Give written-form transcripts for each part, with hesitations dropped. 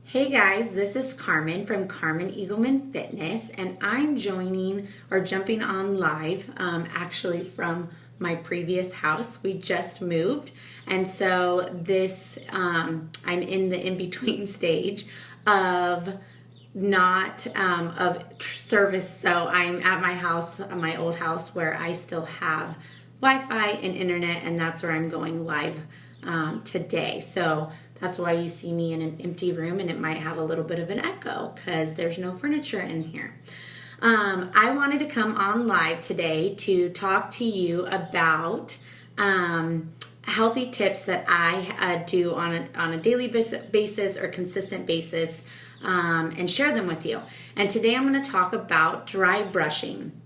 Hey guys, this is Carmen from Carmen Eagleman Fitness, and I'm jumping on live actually from my previous house. We just moved, and so I'm in the in-between stage of not of service. So I'm at my house, my old house, where I still have Wi-Fi and internet, and that's where I'm going live today. So that's why you see me in an empty room, and it might have a little bit of an echo because there's no furniture in here. I wanted to come on live today to talk to you about healthy tips that I do on a daily basis or consistent basis, and share them with you. And today I'm going to talk about dry brushing.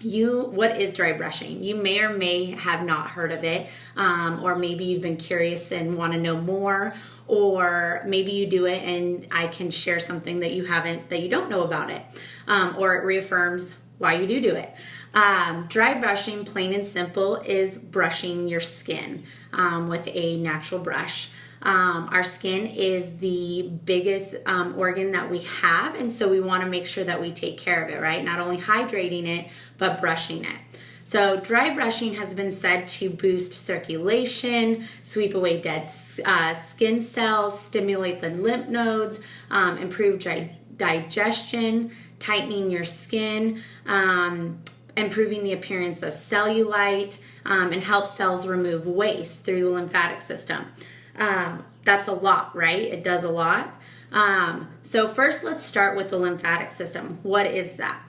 What is dry brushing? You may or may have not heard of it, or maybe you've been curious and want to know more, or maybe you do it and I can share something that you don't know about it, or it reaffirms why you do it. Dry brushing, plain and simple, is brushing your skin with a natural brush. Our skin is the biggest organ that we have, and so we want to make sure that we take care of it, right? Not only hydrating it, but brushing it. So dry brushing has been said to boost circulation, sweep away dead skin cells, stimulate the lymph nodes, improve digestion, tightening your skin, improving the appearance of cellulite, and help cells remove waste through the lymphatic system. That's a lot, right? It does a lot. So first, let's start with the lymphatic system. What is that?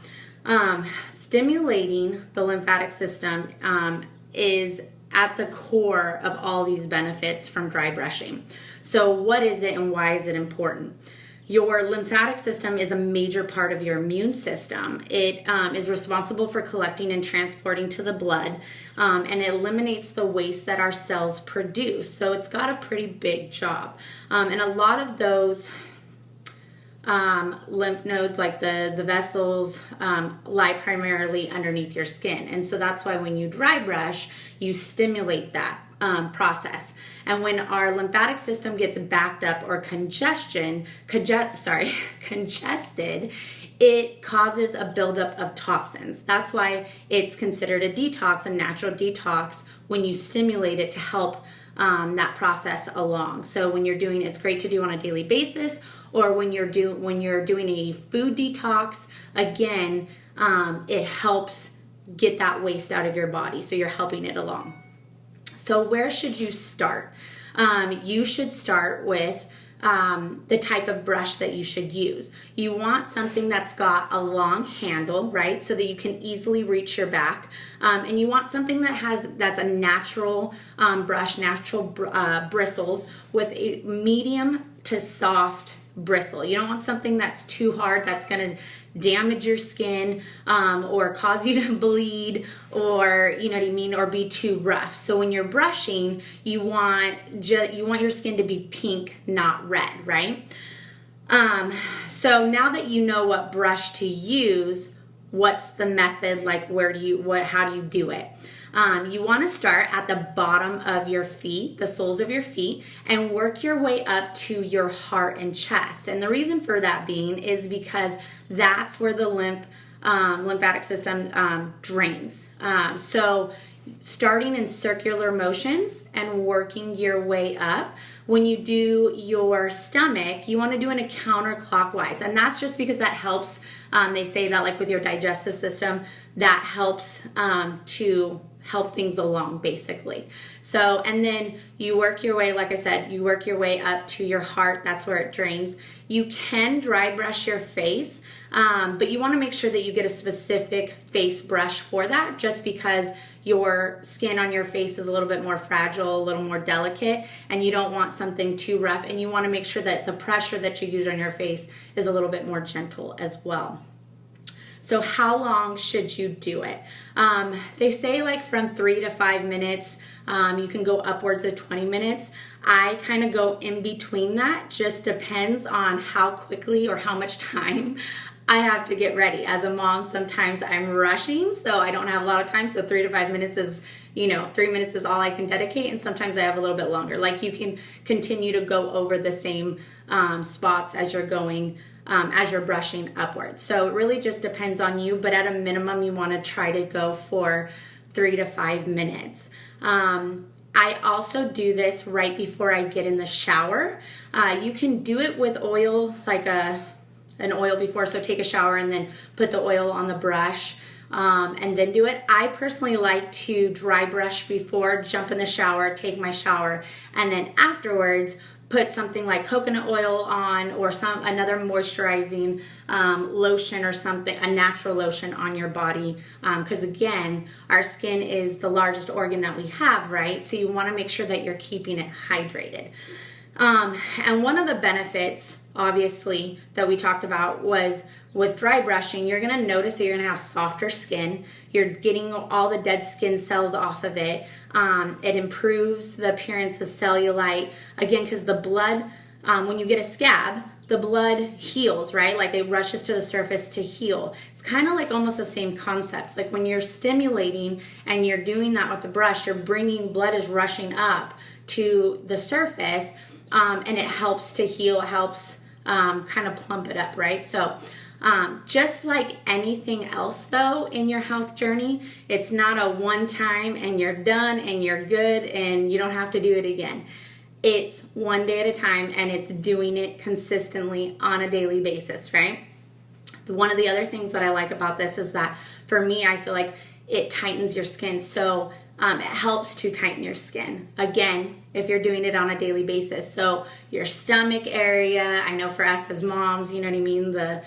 Stimulating the lymphatic system is at the core of all these benefits from dry brushing. So what is it and why is it important? Your lymphatic system is a major part of your immune system. It is responsible for collecting and transporting to the blood, and it eliminates the waste that our cells produce. So it's got a pretty big job. And a lot of those lymph nodes, like the vessels, lie primarily underneath your skin. And so that's why when you dry brush, you stimulate that process. And when our lymphatic system gets backed up or congested, it causes a buildup of toxins. That's why it's considered a detox, a natural detox, when you stimulate it to help that process along. So when you're doing, it's great to do on a daily basis, or when you're doing a food detox, again, it helps get that waste out of your body. So you're helping it along. So where should you start? You should start with the type of brush that you should use. You want something that's got a long handle, right? So that you can easily reach your back. And you want something that's a natural brush, natural bristles with a medium to soft bristle. You don't want something that's too hard, that's going to damage your skin, or cause you to bleed, or you know what I mean, or be too rough. So when you're brushing, you want your skin to be pink, not red, right? So now that you know what brush to use, what's the method? Like how do you do it? You want to start at the bottom of your feet, the soles of your feet, and work your way up to your heart and chest. And the reason for that being is because that's where the lymphatic system drains. So starting in circular motions and working your way up. When you do your stomach, you want to do it counterclockwise, and that's just because that helps. They say that like with your digestive system, that helps to help things along, basically. So, and then you work your way, like I said, you work your way up to your heart. That's where it drains. You can dry brush your face, but you want to make sure that you get a specific face brush for that, just because your skin on your face is a little bit more fragile, a little more delicate, and you don't want something too rough, and you want to make sure that the pressure that you use on your face is a little bit more gentle as well. So how long should you do it? They say like from 3 to 5 minutes. You can go upwards of 20 minutes. I kind of go in between that. Just depends on how quickly or how much time I have to get ready. As a mom, sometimes I'm rushing, so I don't have a lot of time. So 3 to 5 minutes 3 minutes is all I can dedicate, and sometimes I have a little bit longer. Like, you can continue to go over the same spots as you're going, as you're brushing upwards. So it really just depends on you, but at a minimum, you want to try to go for 3 to 5 minutes. I also do this right before I get in the shower. You can do it with oil, like an oil before, so take a shower and then put the oil on the brush and then do it. I personally like to dry brush before, jump in the shower, take my shower, and then afterwards put something like coconut oil on, or another moisturizing lotion or something, a natural lotion on your body, because again, our skin is the largest organ that we have, right? So you want to make sure that you're keeping it hydrated. And one of the benefits, obviously, that we talked about was with dry brushing, you're going to notice that you're going to have softer skin. You're getting all the dead skin cells off of it. It improves the appearance, the cellulite. Again, because the blood, when you get a scab, the blood heals, right? Like, it rushes to the surface to heal. It's kind of like almost the same concept. Like, when you're stimulating and you're doing that with the brush, blood is rushing up to the surface, and it helps to heal, helps kind of plump it up, right? So just like anything else though in your health journey, it's not a one time and you're done and you're good and you don't have to do it again. It's one day at a time, and it's doing it consistently on a daily basis, right? One of the other things that I like about this is that for me, I feel like it tightens your skin. So it helps to tighten your skin. Again, if you're doing it on a daily basis. So your stomach area, I know for us as moms, you know what I mean, the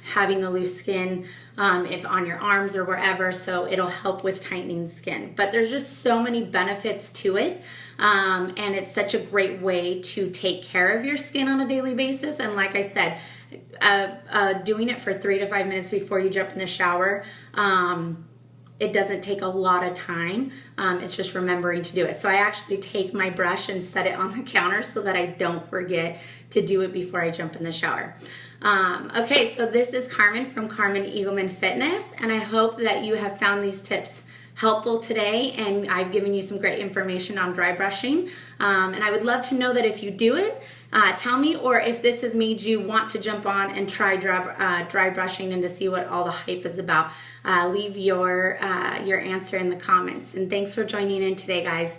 having the loose skin, if on your arms or wherever, so it'll help with tightening skin. But there's just so many benefits to it, and it's such a great way to take care of your skin on a daily basis. And like I said, doing it for 3 to 5 minutes before you jump in the shower, it doesn't take a lot of time. It's just remembering to do it. So I actually take my brush and set it on the counter so that I don't forget to do it before I jump in the shower. Okay, so this is Carmen from Carmen Eagleman Fitness, and I hope that you have found these tips helpful today, and I've given you some great information on dry brushing. And I would love to know that if you do it, tell me, or if this has made you want to jump on and try dry brushing and to see what all the hype is about. Leave your answer in the comments. And thanks for joining in today, guys.